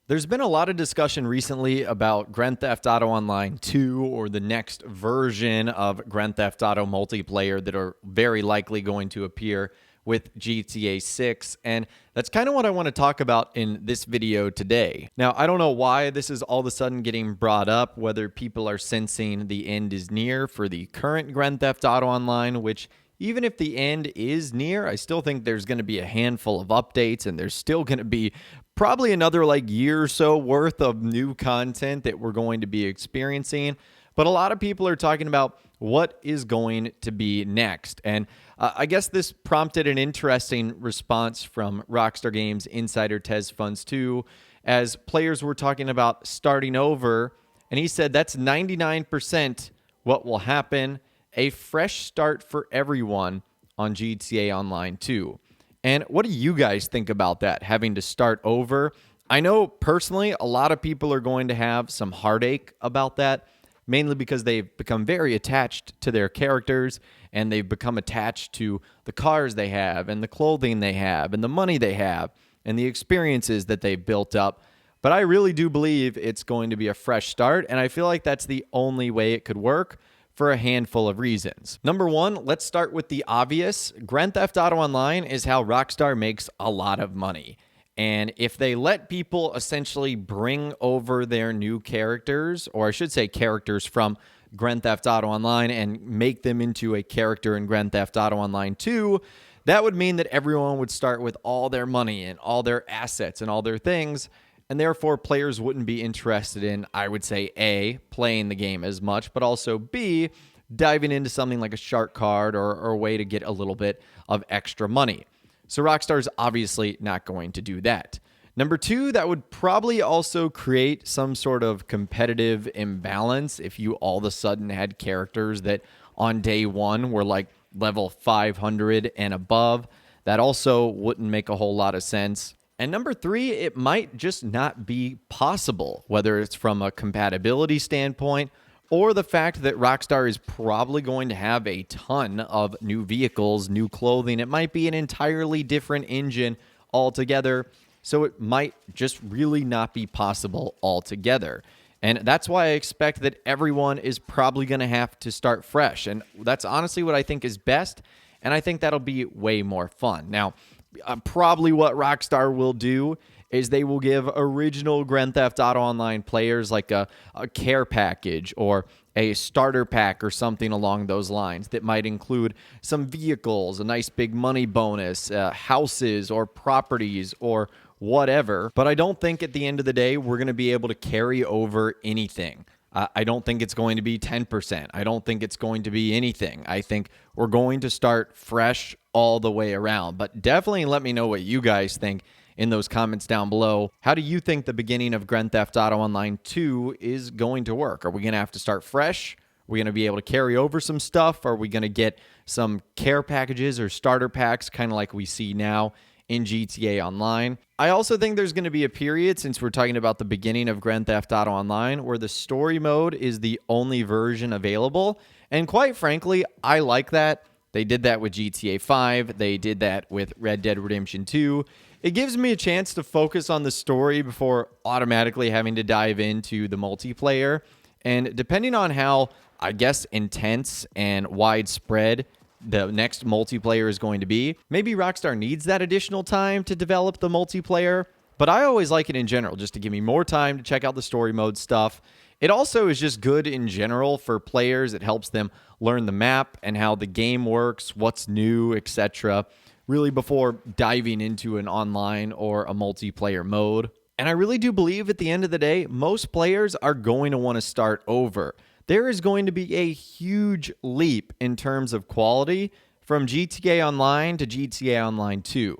There's been a lot of discussion recently about Grand Theft Auto Online 2 or the next version of Grand Theft Auto multiplayer that are very likely going to appear with GTA 6, and that's kind of what I want to talk about in this video today. Now, I don't know why this is all of a sudden getting brought up, whether people are sensing the end is near for the current Grand Theft Auto Online, which even if the end is near, I still think there's going to be a handful of updates, and there's still going to be probably another year or so worth of new content that we're going to be experiencing. But a lot of people are talking about what is going to be next. And I guess this prompted an interesting response from Rockstar Games insider Tez Funds 2, as players were talking about starting over. And he said that's 99% what will happen. A fresh start for everyone on GTA Online 2. And what do you guys think about that, having to start over? I know personally a lot of people are going to have some heartache about that, mainly because they've become very attached to their characters, and they've become attached to the cars they have and the clothing they have and the money they have and the experiences that they've built up. But I really do believe it's going to be a fresh start, and I feel like that's the only way it could work, for a handful of reasons. Number one, let's start with the obvious. Grand Theft Auto Online is how Rockstar makes a lot of money. And if they let people essentially bring over their new characters, or I should say characters from Grand Theft Auto Online, and make them into a character in Grand Theft Auto Online 2, that would mean that everyone would start with all their money and all their assets and all their things. And therefore, players wouldn't be interested in, I would say, A, playing the game as much, but also B, diving into something like a shark card or a way to get a little bit of extra money. So Rockstar's obviously not going to do that. Number two, that would probably also create some sort of competitive imbalance if you all of a sudden had characters that on day one were like level 500 and above. That also wouldn't make a whole lot of sense. And number three, it might just not be possible, whether it's from a compatibility standpoint or the fact that Rockstar is probably going to have a ton of new vehicles, new clothing. It might be an entirely different engine altogether, so it might just really not be possible altogether. And that's why I expect that everyone is probably going to have to start fresh. And that's honestly what I think is best, and I think that'll be way more fun. Now, probably what Rockstar will do is they will give original Grand Theft Auto Online players like a care package or a starter pack or something along those lines that might include some vehicles, a nice big money bonus, houses or properties or whatever. But I don't think at the end of the day we're going to be able to carry over anything. I don't think it's going to be 10%. I don't think it's going to be anything. I think we're going to start fresh all the way around. But definitely let me know what you guys think in those comments down below. How do you think the beginning of Grand Theft Auto Online 2 is going to work? Are we going to have to start fresh? Are we going to be able to carry over some stuff? Are we going to get some care packages or starter packs, kind of like we see now in GTA Online? I also think there's going to be a period, since we're talking about the beginning of Grand Theft Auto Online, where the story mode is the only version available. And quite frankly, I like that. They did that with GTA 5. They did that with Red Dead Redemption 2. It gives me a chance to focus on the story before automatically having to dive into the multiplayer. And depending on how, I guess, intense and widespread the next multiplayer is going to be, maybe Rockstar needs that additional time to develop the multiplayer. But I always like it in general, just to give me more time to check out the story mode stuff. It also is just good in general for players. It helps them learn the map and how the game works, what's new, etc., really before diving into an online or a multiplayer mode. And I really do believe at the end of the day, most players are going to want to start over. There is going to be a huge leap in terms of quality from GTA Online to GTA Online 2.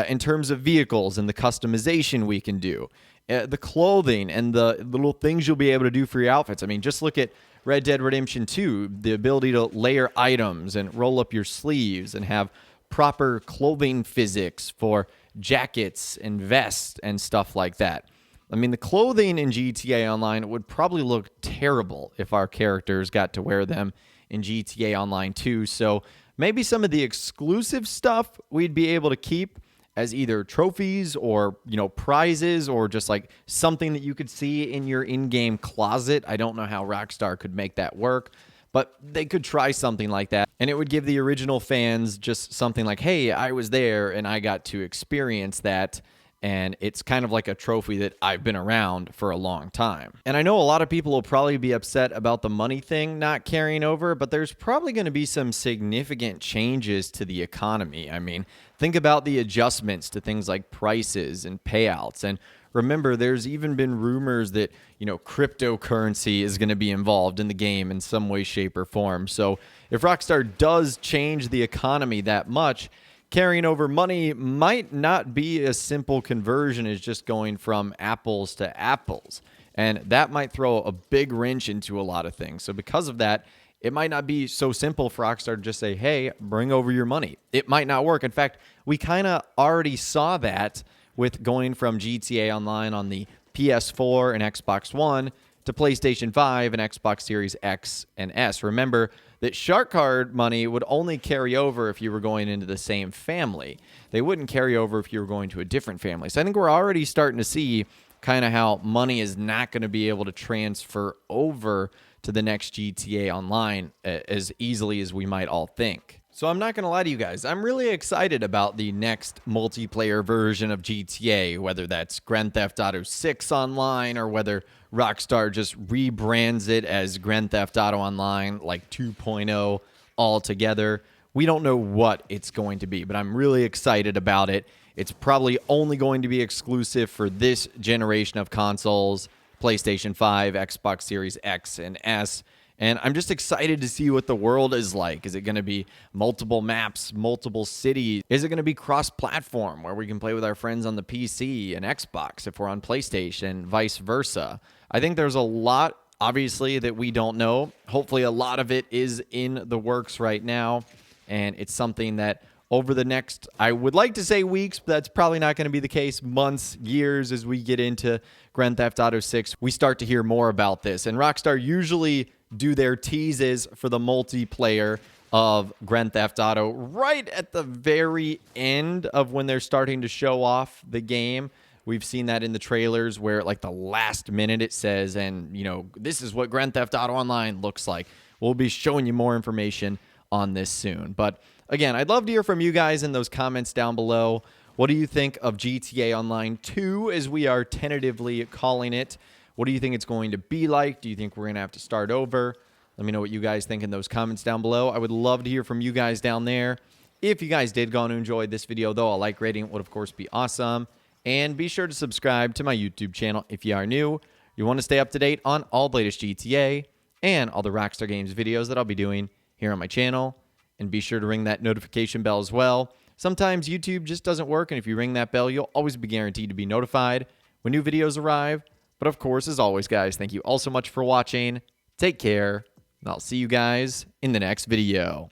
In terms of vehicles and the customization we can do, the clothing and the little things you'll be able to do for your outfits. I mean, just look at Red Dead Redemption 2, the ability to layer items and roll up your sleeves and have proper clothing physics for jackets and vests and stuff like that. I mean, the clothing in GTA Online would probably look terrible if our characters got to wear them in GTA Online 2. So maybe some of the exclusive stuff we'd be able to keep, as either trophies or, prizes or just like something that you could see in your in-game closet. I don't know how Rockstar could make that work, but they could try something like that. And it would give the original fans just something like, hey, I was there and I got to experience that. And it's kind of like a trophy that I've been around for a long time. And I know a lot of people will probably be upset about the money thing not carrying over, but there's probably going to be some significant changes to the economy. I mean, think about the adjustments to things like prices and payouts. And remember, there's even been rumors that, cryptocurrency is going to be involved in the game in some way, shape, or form. So if Rockstar does change the economy that much, carrying over money might not be a simple conversion as just going from apples to apples. And that might throw a big wrench into a lot of things. So because of that, it might not be so simple for Rockstar to just say, hey, bring over your money. It might not work. In fact, we kind of already saw that with going from GTA Online on the PS4 and Xbox One to PlayStation 5 and Xbox Series X and S. Remember that Shark Card money would only carry over if you were going into the same family. They wouldn't carry over if you were going to a different family. So I think we're already starting to see kind of how money is not going to be able to transfer over to the next GTA Online as easily as we might all think. So I'm not going to lie to you guys. I'm really excited about the next multiplayer version of GTA, whether that's Grand Theft Auto 6 Online or whether Rockstar just rebrands it as Grand Theft Auto Online like 2.0 altogether. We don't know what it's going to be, but I'm really excited about it. It's probably only going to be exclusive for this generation of consoles, PlayStation 5, Xbox Series X and S. And I'm just excited to see what the world is like. Is it going to be multiple maps, multiple cities? Is it going to be cross-platform where we can play with our friends on the PC and Xbox if we're on PlayStation, vice versa? I think there's a lot, obviously, that we don't know. Hopefully a lot of it is in the works right now. And it's something that over the next, I would like to say weeks, but that's probably not going to be the case, months, years, as we get into Grand Theft Auto 6, we start to hear more about this. And Rockstar usually do their teases for the multiplayer of Grand Theft Auto right at the very end of when they're starting to show off the game. We've seen that in the trailers where like the last minute it says, and this is what Grand Theft Auto Online looks like. We'll be showing you more information on this soon. But again, I'd love to hear from you guys in those comments down below. What do you think of GTA Online 2, as we are tentatively calling it? What do you think it's going to be like? Do you think we're going to have to start over? Let me know what you guys think in those comments down below. I would love to hear from you guys down there. If you guys did go and enjoy this video, though, a like rating would, of course, be awesome. And be sure to subscribe to my YouTube channel if you are new. You want to stay up to date on all the latest GTA and all the Rockstar Games videos that I'll be doing here on my channel. And be sure to ring that notification bell as well. Sometimes YouTube just doesn't work, and if you ring that bell, you'll always be guaranteed to be notified when new videos arrive. But of course, as always, guys, thank you all so much for watching. Take care, and I'll see you guys in the next video.